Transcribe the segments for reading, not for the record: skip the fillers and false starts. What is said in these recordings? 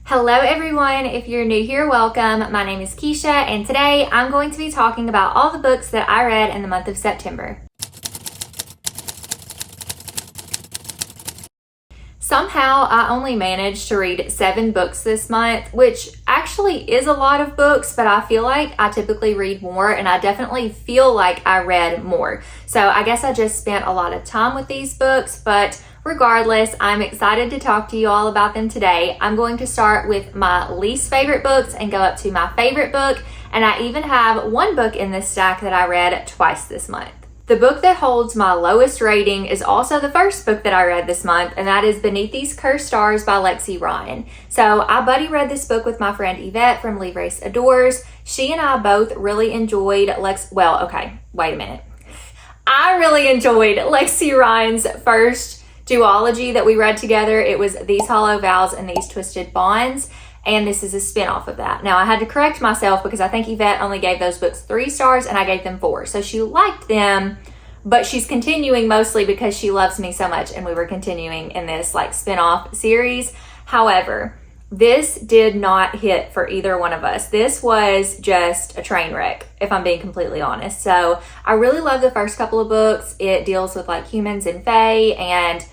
Hello everyone, if you're new here, welcome. My name is Keisha and today I'm going to be talking about all the books that I read in the month of September. Somehow I only managed to read 7 books this month, which actually is a lot of books, but I feel like I typically read more and I definitely feel like I read more. So I guess I just spent a lot of time with these books, but regardless, I'm excited to talk to you all about them today. I'm going to start with my least favorite books and go up to my favorite book, and I even have one book in this stack that I read twice this month. The book that holds my lowest rating is also the first book that I read this month, and that is Beneath These Cursed Stars by Lexi Ryan. So I buddy read this book with my friend Yvette from Libronauts Adores. She and I both really enjoyed I really enjoyed Lexi Ryan's first duology that we read together. It was These Hollow Vows and These Twisted Bonds, and this is a spin-off of that. Now I had to correct myself because I think Yvette only gave those books 3 stars and I gave them 4. So she liked them, but she's continuing mostly because she loves me so much and we were continuing in this spin-off series. However, this did not hit for either one of us. This was just a train wreck, if I'm being completely honest. So I really love the first couple of books. It deals with humans and fae, and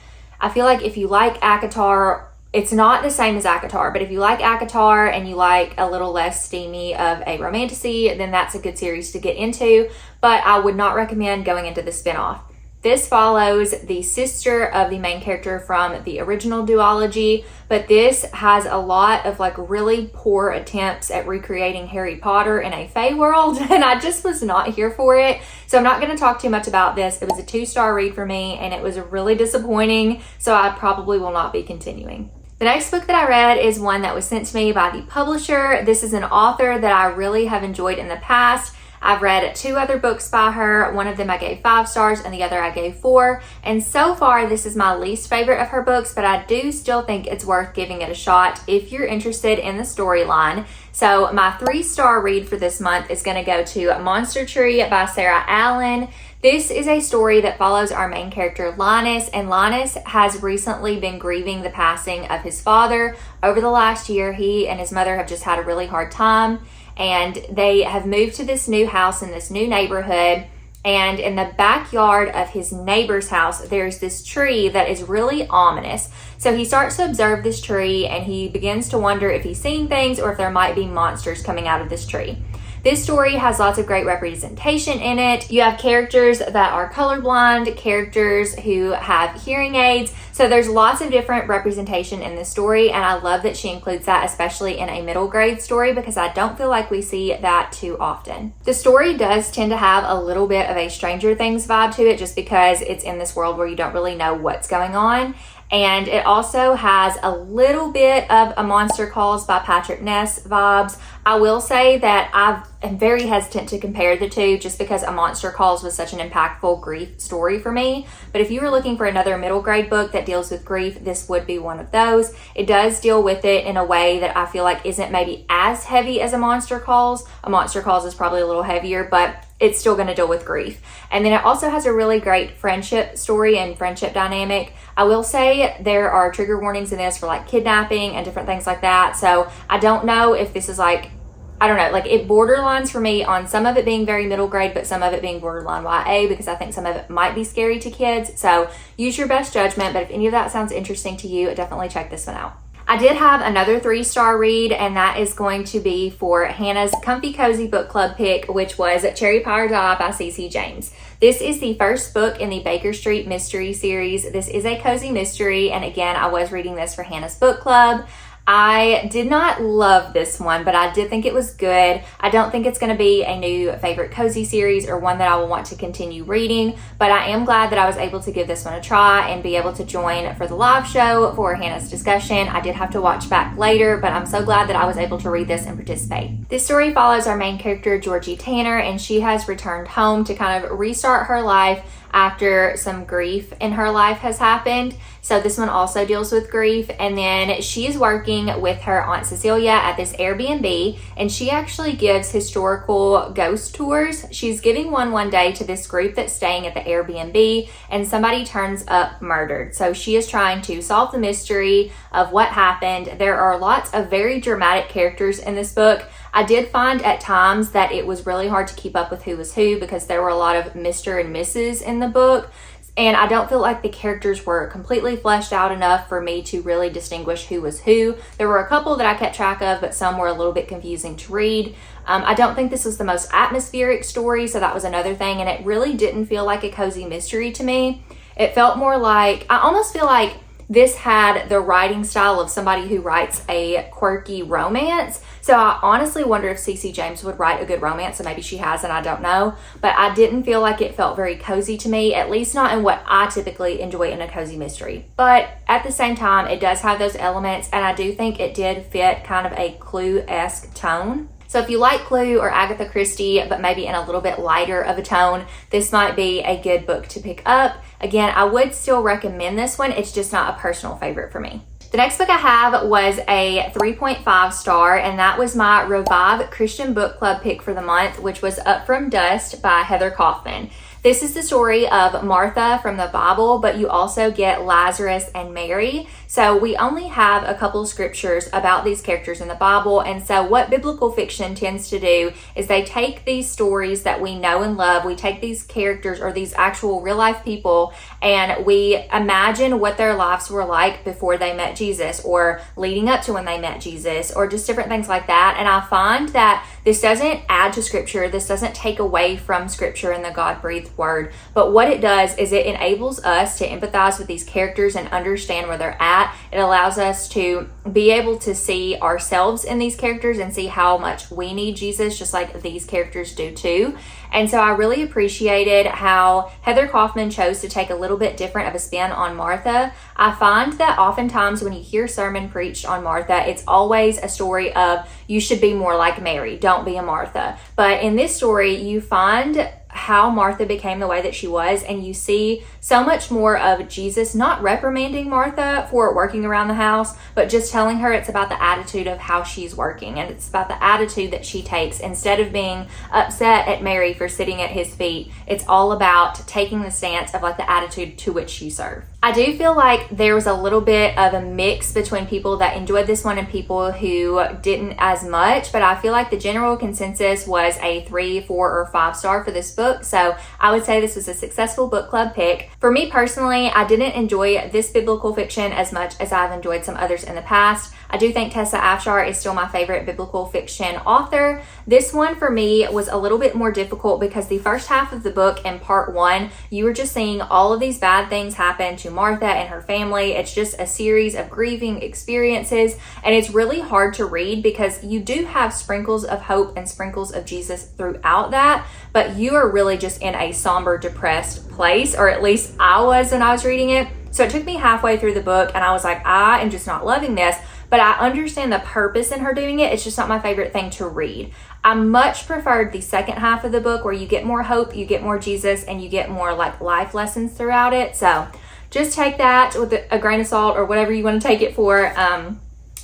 I feel like if you like ACOTAR, it's not the same as ACOTAR, but if you like ACOTAR and you like a little less steamy of a romantasy, then that's a good series to get into, but I would not recommend going into the spinoff. This follows the sister of the main character from the original duology, but this has a lot of really poor attempts at recreating Harry Potter in a fae world, and I just was not here for it. So I'm not going to talk too much about this. It was a 2-star read for me, and it was really disappointing, so I probably will not be continuing. The next book that I read is one that was sent to me by the publisher. This is an author that I really have enjoyed in the past. I've read 2 other books by her. One of them I gave 5 stars and the other I gave 4. And so far, this is my least favorite of her books, but I do still think it's worth giving it a shot if you're interested in the storyline. So my 3-star read for this month is going to go to Monster Tree by Sarah Allen. This is a story that follows our main character, Linus, and Linus has recently been grieving the passing of his father. Over the last year, he and his mother have just had a really hard time, and they have moved to this new house in this new neighborhood, and in the backyard of his neighbor's house, there's this tree that is really ominous. So he starts to observe this tree, and he begins to wonder if he's seeing things or if there might be monsters coming out of this tree. This story has lots of great representation in it. You have characters that are colorblind, characters who have hearing aids. So there's lots of different representation in this story, and I love that she includes that, especially in a middle grade story, because I don't feel like we see that too often. The story does tend to have a little bit of a Stranger Things vibe to it, just because it's in this world where you don't really know what's going on. And it also has a little bit of a Monster Calls by Patrick Ness vibes. I will say that I am very hesitant to compare the two just because A Monster Calls was such an impactful grief story for me. But if you were looking for another middle grade book that deals with grief, this would be one of those. It does deal with it in a way that I feel like isn't maybe as heavy as A Monster Calls. A Monster Calls is probably a little heavier, but it's still going to deal with grief. And then it also has a really great friendship story and friendship dynamic. I will say there are trigger warnings in this for kidnapping and different things like that. So I don't know if this is it borderlines for me on some of it being very middle grade, but some of it being borderline YA, because I think some of it might be scary to kids. So use your best judgment, but if any of that sounds interesting to you, definitely check this one out. I did have another 3-star read, and that is going to be for Hannah's Comfy Cozy Book Club pick, which was Cherry Pie or Die by Ceecee James. This is the first book in the Baker Street Mystery series. This is a cozy mystery, and again, I was reading this for Hannah's book club. I did not love this one, but I did think it was good. I don't think it's going to be a new favorite cozy series or one that I will want to continue reading, but I am glad that I was able to give this one a try and be able to join for the live show for Hannah's discussion. I did have to watch back later, but I'm so glad that I was able to read this and participate. This story follows our main character, Georgie Tanner, and she has returned home to kind of restart her life after some grief in her life has happened. So this one also deals with grief. And then she is working with her Aunt Cecilia at this Airbnb, and she actually gives historical ghost tours. She's giving one day to this group that's staying at the Airbnb, and somebody turns up murdered. So she is trying to solve the mystery of what happened. There are lots of very dramatic characters in this book. I did find at times that it was really hard to keep up with who was who because there were a lot of Mr. and Mrs. in the book. And I don't feel like the characters were completely fleshed out enough for me to really distinguish who was who. There were a couple that I kept track of, but some were a little bit confusing to read. I don't think this was the most atmospheric story, so that was another thing. And it really didn't feel like a cozy mystery to me. It felt more like, I almost feel like this had the writing style of somebody who writes a quirky romance. So I honestly wonder if Ceecee James would write a good romance, and maybe she has and I don't know. But I didn't feel like it felt very cozy to me, at least not in what I typically enjoy in a cozy mystery. But at the same time, it does have those elements, and I do think it did fit kind of a Clue-esque tone. So if you like Clue or Agatha Christie, but maybe in a little bit lighter of a tone, this might be a good book to pick up. Again, I would still recommend this one. It's just not a personal favorite for me. The next book I have was a 3.5 star, and that was my Revive Christian Book Club pick for the month, which was Up From Dust by Heather Kaufman. This is the story of Martha from the Bible, but you also get Lazarus and Mary. So we only have a couple of scriptures about these characters in the Bible. And so what biblical fiction tends to do is they take these stories that we know and love. We take these characters or these actual real life people, and we imagine what their lives were like before they met Jesus or leading up to when they met Jesus or just different things like that. And I find that this doesn't add to scripture. This doesn't take away from scripture and the God-breathed word. But what it does is it enables us to empathize with these characters and understand where they're at. It allows us to be able to see ourselves in these characters and see how much we need Jesus, just like these characters do too. And so I really appreciated how Heather Kaufman chose to take a little bit different of a spin on Martha. I find that oftentimes when you hear sermon preached on Martha, it's always a story of you should be more like Mary, don't be a Martha. But in this story, you find how Martha became the way that she was, and you see so much more of Jesus not reprimanding Martha for working around the house, but just telling her it's about the attitude of how she's working, and it's about the attitude that she takes. Instead of being upset at Mary for sitting at his feet, it's all about taking the stance of like the attitude to which you serve. I do feel like there was a little bit of a mix between people that enjoyed this one and people who didn't as much, but I feel like the general consensus was a 3, 4, or 5 star for this book. So I would say this was a successful book club pick. For me personally, I didn't enjoy this biblical fiction as much as I've enjoyed some others in the past. I do think Tessa Afshar is still my favorite biblical fiction author. This one for me was a little bit more difficult because the first half of the book in part 1, you were just seeing all of these bad things happen to Martha and her family. It's just a series of grieving experiences, and it's really hard to read because you do have sprinkles of hope and sprinkles of Jesus throughout that, but you are really just in a somber, depressed place, or at least I was when I was reading it. So it took me halfway through the book and I was like, I am just not loving this. But I understand the purpose in her doing it. It's just not my favorite thing to read. I much preferred the second half of the book where you get more hope, you get more Jesus, and you get more like life lessons throughout it. So just take that with a grain of salt or whatever you want to take it for.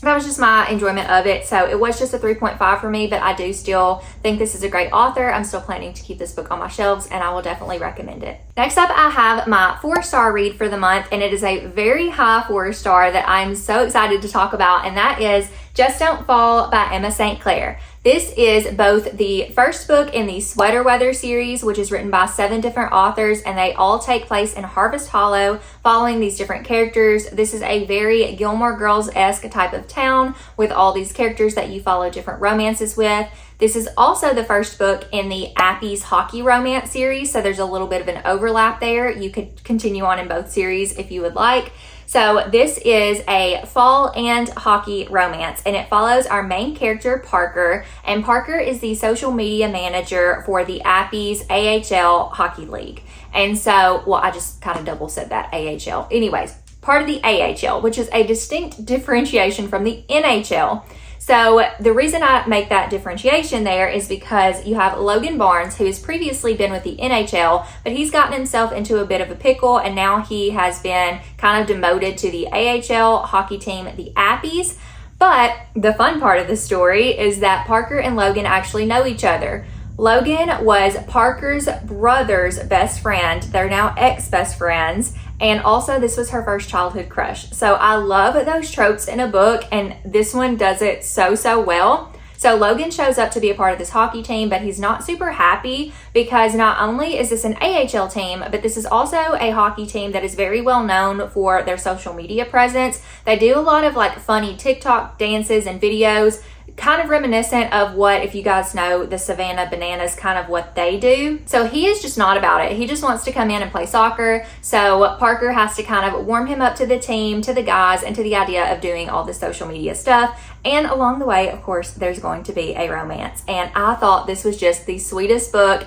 That was just my enjoyment of it. So it was just a 3.5 for me, but I do still think this is a great author. I'm still planning to keep this book on my shelves, and I will definitely recommend it. Next up, I have my 4-star read for the month, and it is a very high 4-star that I'm so excited to talk about, and that is Just Don't Fall by Emma St. Clair. This is both the first book in the Sweater Weather series, which is written by 7 different authors, and they all take place in Harvest Hollow, following these different characters. This is a very Gilmore Girls-esque type of town with all these characters that you follow different romances with. This is also the first book in the Appy's Hockey Romance series, so there's a little bit of an overlap there. You could continue on in both series if you would like. So this is a fall and hockey romance, and it follows our main character, Parker, and Parker is the social media manager for the Appy's AHL Hockey League. And so, well, I just kind of double said that, AHL. Anyways, part of the AHL, which is a distinct differentiation from the NHL. So the reason I make that differentiation there is because you have Logan Barnes, who has previously been with the NHL, but he's gotten himself into a bit of a pickle, and now he has been kind of demoted to the AHL hockey team, the Appies. But the fun part of the story is that Parker and Logan actually know each other. Logan was Parker's brother's best friend. They're now ex-best friends. And also, this was her first childhood crush. So I love those tropes in a book, and this one does it so well. So Logan shows up to be a part of this hockey team, but he's not super happy because not only is this an AHL team, but this is also a hockey team that is very well known for their social media presence. They do a lot of like funny TikTok dances and videos, kind of reminiscent of what, if you guys know the Savannah Bananas, kind of what they do. So he is just not about it. He just wants to come in and play soccer. So Parker has to kind of warm him up to the team, to the guys, and to the idea of doing all the social media stuff. And along the way, of course, there's going to be a romance. And I thought this was just the sweetest book.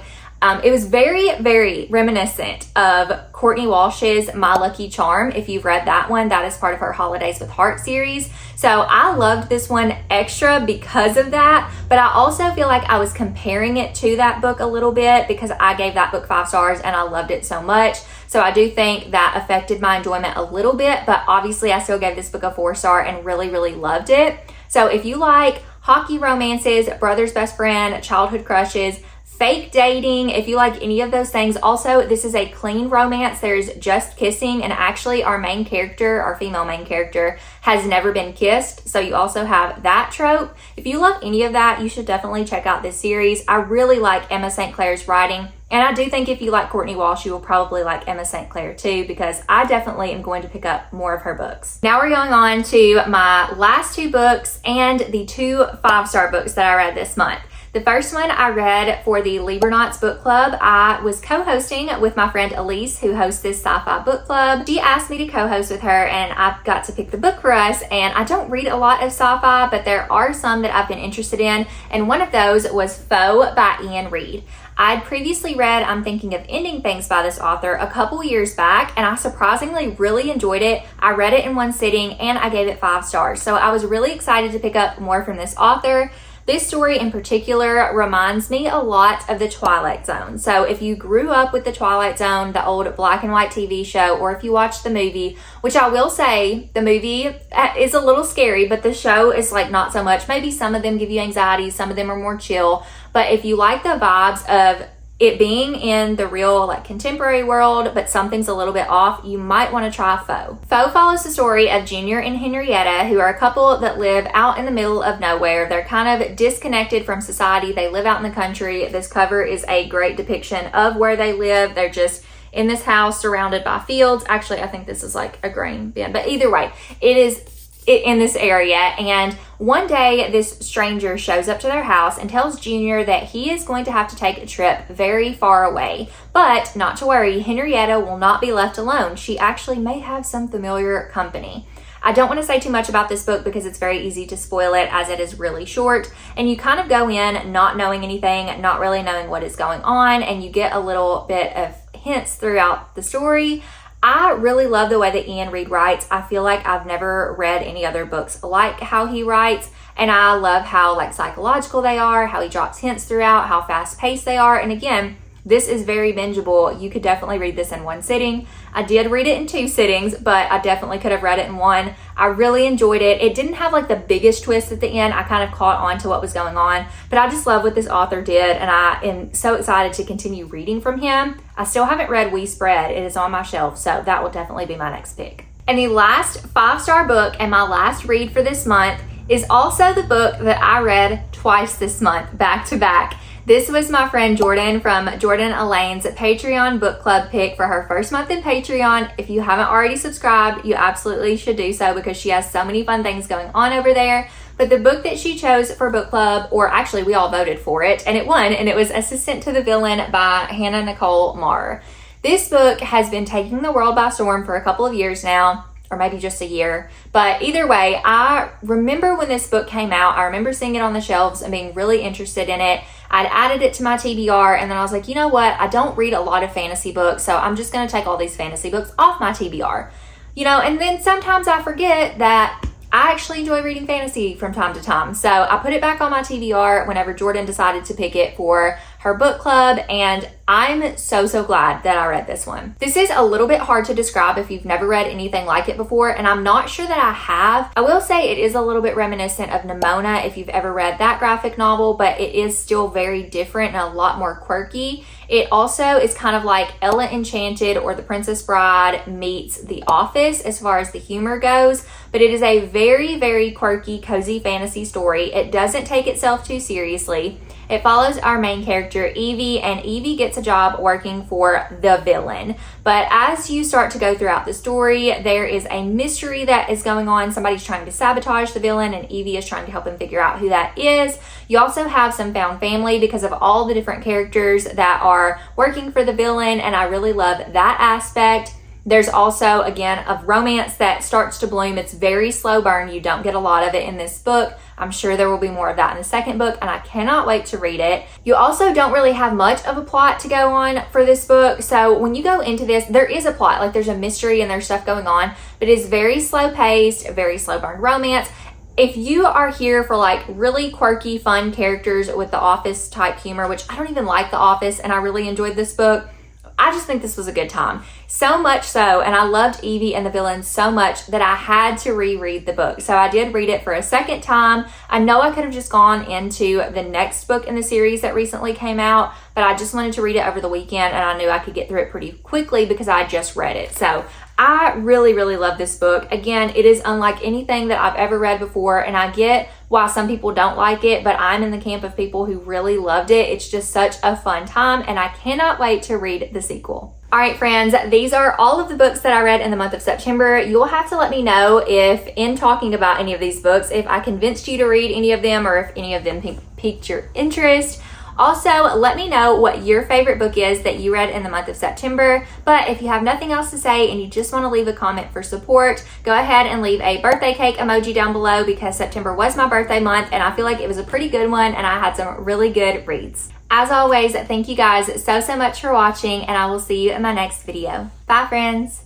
It was very reminiscent of Courtney Walsh's My Lucky Charm. If you've read that one, that is part of her Holidays with Heart series. So I loved this one extra because of that, but I also feel like I was comparing it to that book a little bit because I gave that book 5 stars and I loved it so much. So I do think that affected my enjoyment a little bit, but obviously I still gave this book a 4-star and really loved it. So if you like hockey romances, brother's best friend, childhood crushes, fake dating, if you like any of those things. Also, this is a clean romance. There's just kissing, and actually our main character, our female main character, has never been kissed. So you also have that trope. If you love any of that, you should definitely check out this series. I really like Emma St. Clair's writing, and I do think if you like Courtney Walsh, you will probably like Emma St. Clair too, because I definitely am going to pick up more of her books. Now we're going on to my last 2 books and the 2 5-star books that I read this month. The first one I read for the Libronauts book club. I was co-hosting with my friend Elise, who hosts this sci-fi book club. She asked me to co-host with her, and I got to pick the book for us. And I don't read a lot of sci-fi, but there are some that I've been interested in. And one of those was Foe by Iain Reid. I'd previously read I'm Thinking of Ending Things by this author a couple years back, and I surprisingly really enjoyed it. I read it in one sitting, and I gave it 5 stars. So I was really excited to pick up more from this author. This story in particular reminds me a lot of The Twilight Zone. So if you grew up with The Twilight Zone, the old black and white TV show, or if you watched the movie, which I will say the movie is a little scary, but the show is like not so much. Maybe some of them give you anxiety, some of them are more chill. But if you like the vibes of it being in the real like contemporary world, but something's a little bit off, you might want to try Foe. Foe follows the story of Junior and Henrietta, who are a couple that live out in the middle of nowhere. They're kind of disconnected from society. They live out in the country. This cover is a great depiction of where they live. They're just in this house surrounded by fields. Actually, I think this is like a grain bin, but either way, it is in this area. And one day this stranger shows up to their house and tells Junior that he is going to have to take a trip very far away, but not to worry, Henrietta will not be left alone. She actually may have some familiar company. I don't want to say too much about this book because it's very easy to spoil it, as it is really short, and you kind of go in not knowing anything, not really knowing what is going on, and you get a little bit of hints throughout the story. I really love the way that Iain Reid writes. I feel like I've never read any other books like how he writes, and I love how like psychological they are, how he drops hints throughout, how fast-paced they are. And again, this is very bingeable. You could definitely read this in one sitting. I did read it in 2 sittings, but I definitely could have read it in one. I really enjoyed it. It didn't have like the biggest twist at the end. I kind of caught on to what was going on, but I just love what this author did, and I am so excited to continue reading from him. I still haven't read We Spread. It is on my shelf, so that will definitely be my next pick. And the last 5-star book and my last read for this month is also the book that I read twice this month, back to back. This was my friend Jordan from Jordan Elaine's Patreon book club pick for her first month in Patreon. If you haven't already subscribed, you absolutely should do so because she has so many fun things going on over there. But the book that she chose for book club, or actually we all voted for it, and it won, and it was Assistant to the Villain by Hannah Nicole Maehrer. This book has been taking the world by storm for a couple of years now, or maybe just a year. But either way, I remember when this book came out, I remember seeing it on the shelves and being really interested in it. I'd added it to my TBR, and then I was like, you know what? I don't read a lot of fantasy books, so I'm just going to take all these fantasy books off my TBR. You know, and then sometimes I forget that I actually enjoy reading fantasy from time to time. So I put it back on my TBR whenever Jordan decided to pick it for her book club, and I'm so glad that I read this one. This is a little bit hard to describe if you've never read anything like it before, and I'm not sure that I have. I will say it is a little bit reminiscent of Nimona if you've ever read that graphic novel, but it is still very different and a lot more quirky. It also is kind of like Ella Enchanted or The Princess Bride meets The Office as far as the humor goes, but it is a very quirky, cozy fantasy story. It doesn't take itself too seriously. It follows our main character, Evie, and Evie gets a job working for the villain. But as you start to go throughout the story, there is a mystery that is going on. Somebody's trying to sabotage the villain, and Evie is trying to help him figure out who that is. You also have some found family because of all the different characters that are working for the villain, and I really love that aspect. There's also, again, a romance that starts to bloom. It's very slow burn. You don't get a lot of it in this book. I'm sure there will be more of that in the second book, and I cannot wait to read it. You also don't really have much of a plot to go on for this book. So when you go into this, there is a plot. Like, there's a mystery and there's stuff going on, but it is very slow paced, very slow burn romance. If you are here for like really quirky, fun characters with The Office type humor, which I don't even like The Office, and I really enjoyed this book, I just think this was a good time. So much so, and I loved Evie and the villain so much that I had to reread the book. So I did read it for a second time. I know I could have just gone into the next book in the series that recently came out, but I just wanted to read it over the weekend, and I knew I could get through it pretty quickly because I just read it. So I really love this book. Again, it is unlike anything that I've ever read before, and I get why some people don't like it, but I'm in the camp of people who really loved it. It's just such a fun time, and I cannot wait to read the sequel. All right, friends, these are all of the books that I read in the month of September. You'll have to let me know if, in talking about any of these books, if I convinced you to read any of them or if any of them piqued your interest. Also, let me know what your favorite book is that you read in the month of September. But if you have nothing else to say and you just want to leave a comment for support, go ahead and leave a birthday cake emoji down below, because September was my birthday month and I feel like it was a pretty good one and I had some really good reads. As always, thank you guys so much for watching, and I will see you in my next video. Bye, friends.